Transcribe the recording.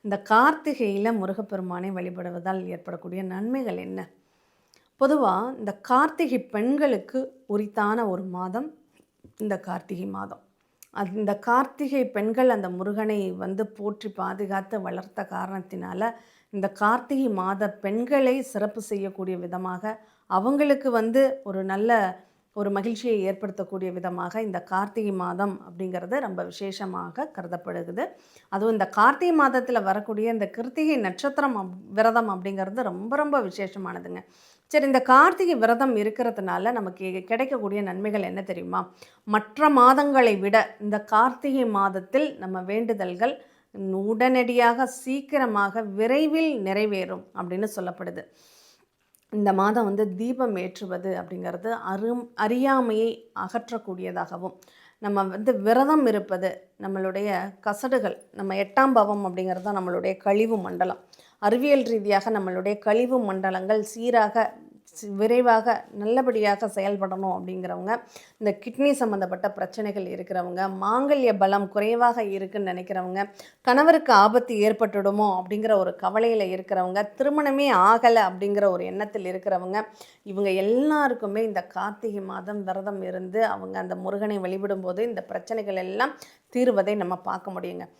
இந்த கார்த்திகையில் முருகப்பெருமானை வழிபடுவதால் ஏற்படக்கூடிய நன்மைகள் என்ன? பொதுவாக இந்த கார்த்திகை பெண்களுக்கு உரித்தான ஒரு மாதம் இந்த கார்த்திகை மாதம். இந்த கார்த்திகை பெண்கள் அந்த முருகனை போற்றி பாதுகாத்து வளர்த்த காரணத்தினால இந்த கார்த்திகை மாத பெண்களை சிறப்பு செய்யக்கூடிய விதமாக அவங்களுக்கு ஒரு நல்ல ஒரு மகிழ்ச்சியை ஏற்படுத்தக்கூடிய விதமாக இந்த கார்த்திகை மாதம் அப்படிங்கிறது ரொம்ப விசேஷமாக கருதப்படுகிறது. அதுவும் இந்த கார்த்திகை மாதத்தில் வரக்கூடிய இந்த கிருத்திகை நட்சத்திரம் விரதம் அப்படிங்கிறது ரொம்ப ரொம்ப விசேஷமானதுங்க. சரி, இந்த கார்த்திகை விரதம் இருக்கிறதுனால நமக்கு கிடைக்கக்கூடிய நன்மைகள் என்ன தெரியுமா? மற்ற மாதங்களை விட இந்த கார்த்திகை மாதத்தில் நம்ம வேண்டுதல்கள் உடனடியாக சீக்கிரமாக விரைவில் நிறைவேறும் அப்படின்னு சொல்லப்படுது. இந்த மாதம் தீபம் ஏற்றுவது அப்படிங்கிறது அறியாமையை அகற்றக்கூடியதாகவும், நம்ம விரதம் இருப்பது நம்மளுடைய கசடுகள், நம்ம 8ஆம் பாவம் அப்படிங்கிறது தான் நம்மளுடைய கழிவு மண்டலம். அறிவியல் ரீதியாக நம்மளுடைய கழிவு மண்டலங்கள் சீராக விரைவாக நல்லபடியாக செயல்படணும் அப்படிங்கிறவங்க, இந்த கிட்னி சம்மந்தப்பட்ட பிரச்சனைகள் இருக்கிறவங்க, மாங்கல்ய பலம் குறைவாக இருக்குன்னு நினைக்கிறவங்க, கணவருக்கு ஆபத்து ஏற்பட்டுடுமோ அப்படிங்கிற ஒரு கவலையில் இருக்கிறவங்க, திருமணமே ஆகலை அப்படிங்கிற ஒரு எண்ணத்தில் இருக்கிறவங்க, இவங்க எல்லாருக்குமே இந்த கார்த்திகை மாதம் விரதம் இருந்து அவங்க அந்த முருகனை வழிபடும்போது இந்த பிரச்சனைகள் எல்லாம் தீர்வதை நம்ம பார்க்க முடியுங்க.